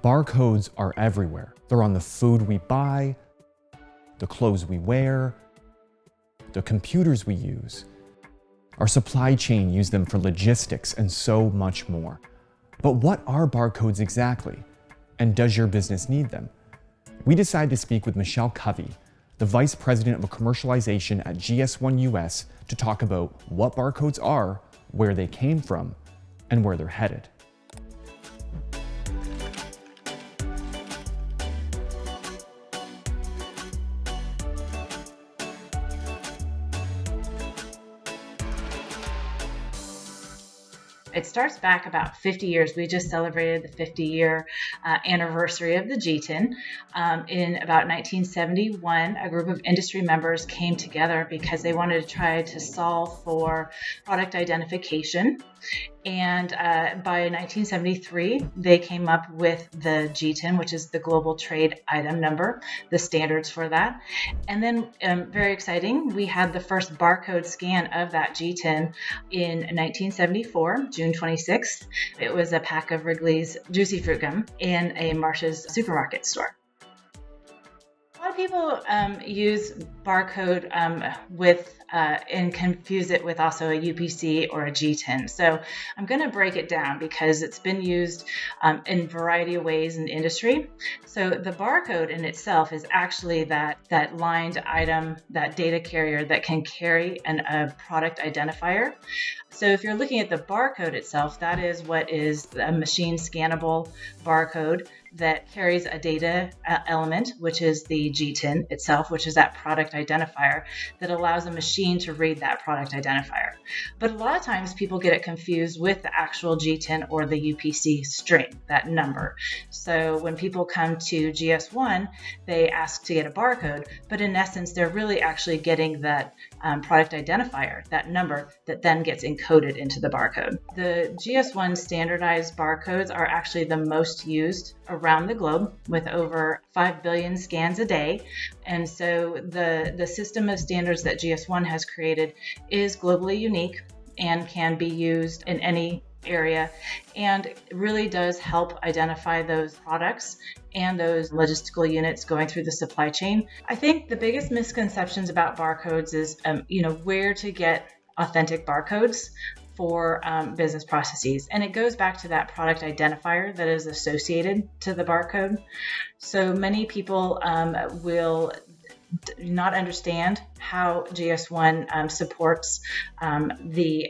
Barcodes are everywhere. They're on the food we buy, the clothes we wear, the computers we use. Our supply chain uses them for logistics and so much more. But what are barcodes exactly? And does your business need them? We decided to speak with Michelle Covey, the Vice President of Commercialization at GS1 US, to talk about what barcodes are, where they came from, and where they're headed. It starts back about 50 years. We just celebrated the 50-year anniversary of the GTIN. In about 1971, a group of industry members came together because they wanted to try to solve for product identification. And by 1973, they came up with the GTIN, which is the Global Trade Item Number, the standards for that. And then, very exciting, we had the first barcode scan of that GTIN in 1974, June 26th. It was a pack of Wrigley's Juicy Fruit Gum in a Marsh's supermarket store. A lot of people use barcode and confuse it with also a UPC or a GTIN. So I'm going to break it down because it's been used in a variety of ways in the industry. So the barcode in itself is actually that lined item, that data carrier that can carry a product identifier. So if you're looking at the barcode itself, that is what is a machine scannable barcode that carries a data element, which is the GTIN itself, which is that product identifier that allows a machine to read that product identifier. But a lot of times people get it confused with the actual GTIN or the UPC string, that number. So when people come to GS1, they ask to get a barcode, but in essence, they're really actually getting that product identifier, that number that then gets encoded into the barcode. The GS1 standardized barcodes are actually the most used around the globe with over 5 billion scans a day. And so the system of standards that GS1 has created is globally unique and can be used in any area and really does help identify those products and those logistical units going through the supply chain. I think the biggest misconceptions about barcodes is, where to get authentic barcodes for business processes. And it goes back to that product identifier that is associated to the barcode. So many people will not understand how GS1 supports the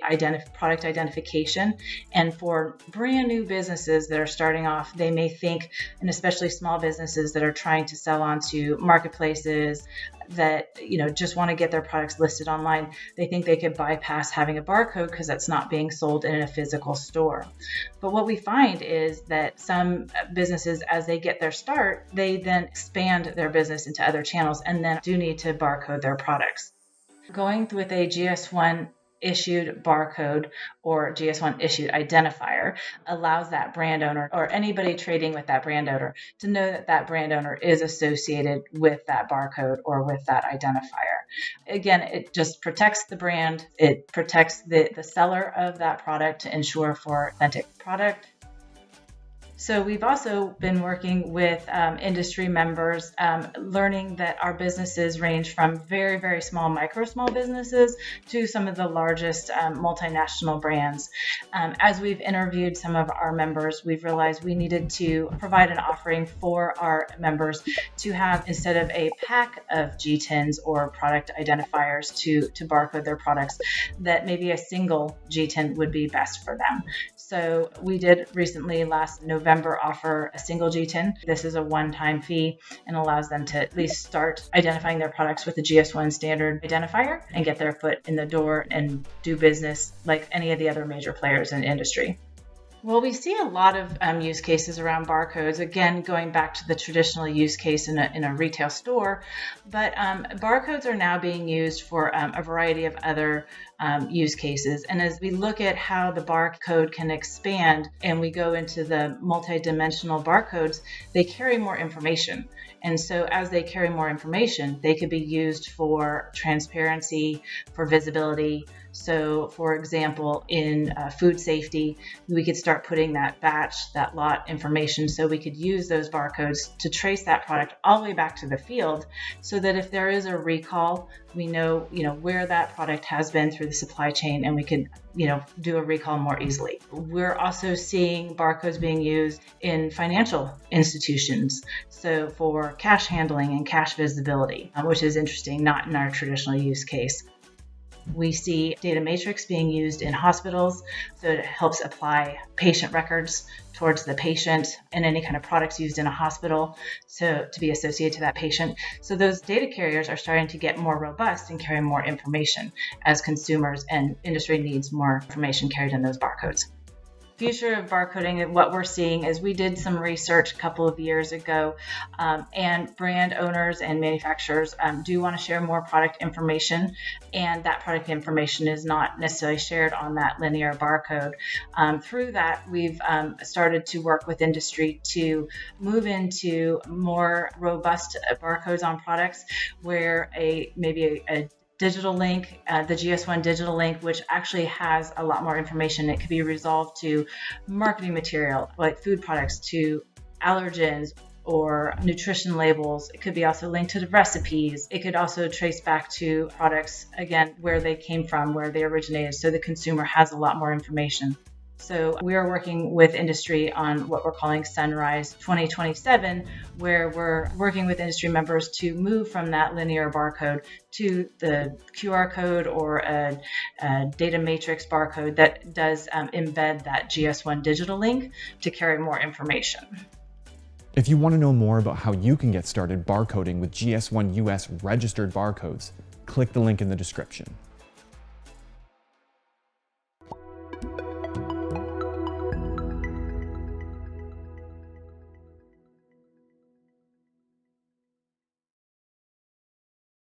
product identification. And for brand new businesses that are starting off, they may think, and especially small businesses that are trying to sell onto marketplaces that just want to get their products listed online, they think they could bypass having a barcode because that's not being sold in a physical store. But what we find is that some businesses, as they get their start, they then expand their business into other channels and then do need to barcode their products. Going with a GS1 issued barcode or GS1 issued identifier allows that brand owner or anybody trading with that brand owner to know that that brand owner is associated with that barcode or with that identifier. Again, it just protects the brand. It protects the seller of that product to ensure for authentic product. So we've also been working with industry members, learning that our businesses range from very, very small businesses to some of the largest multinational brands. As we've interviewed some of our members, we've realized we needed to provide an offering for our members to have, instead of a pack of GTINs or product identifiers to barcode their products, that maybe a single GTIN would be best for them. So we did recently, last November, offer a single GTIN. This is a one-time fee and allows them to at least start identifying their products with the GS1 standard identifier and get their foot in the door and do business like any of the other major players in the industry. Well, we see a lot of use cases around barcodes, again, going back to the traditional use case in a retail store, but barcodes are now being used for a variety of other use cases. And as we look at how the barcode can expand and we go into the multidimensional barcodes, they carry more information. And so as they carry more information, they could be used for transparency, for visibility. So for example, in food safety, we could start putting that batch, that lot information, so we could use those barcodes to trace that product all the way back to the field, so that if there is a recall, we know, where that product has been through the supply chain, and we can, do a recall more easily. We're also seeing barcodes being used in financial institutions, so for cash handling and cash visibility, which is interesting, not in our traditional use case. We see data matrix being used in hospitals, so it helps apply patient records towards the patient and any kind of products used in a hospital to be associated to that patient. So those data carriers are starting to get more robust and carry more information as consumers and industry needs more information carried in those barcodes. Future of barcoding, and what we're seeing is we did some research a couple of years ago, and brand owners and manufacturers do want to share more product information, and that product information is not necessarily shared on that linear barcode. Through that, we've started to work with industry to move into more robust barcodes on products, where maybe a digital link, the GS1 Digital Link, which actually has a lot more information. It could be resolved to marketing material, like food products, to allergens or nutrition labels. It could be also linked to the recipes. It could also trace back to products, again, where they came from, where they originated, so the consumer has a lot more information. So we are working with industry on what we're calling Sunrise 2027, where we're working with industry members to move from that linear barcode to the QR code or a data matrix barcode that does embed that GS1 Digital Link to carry more information. If you want to know more about how you can get started barcoding with GS1 US registered barcodes, click the link in the description.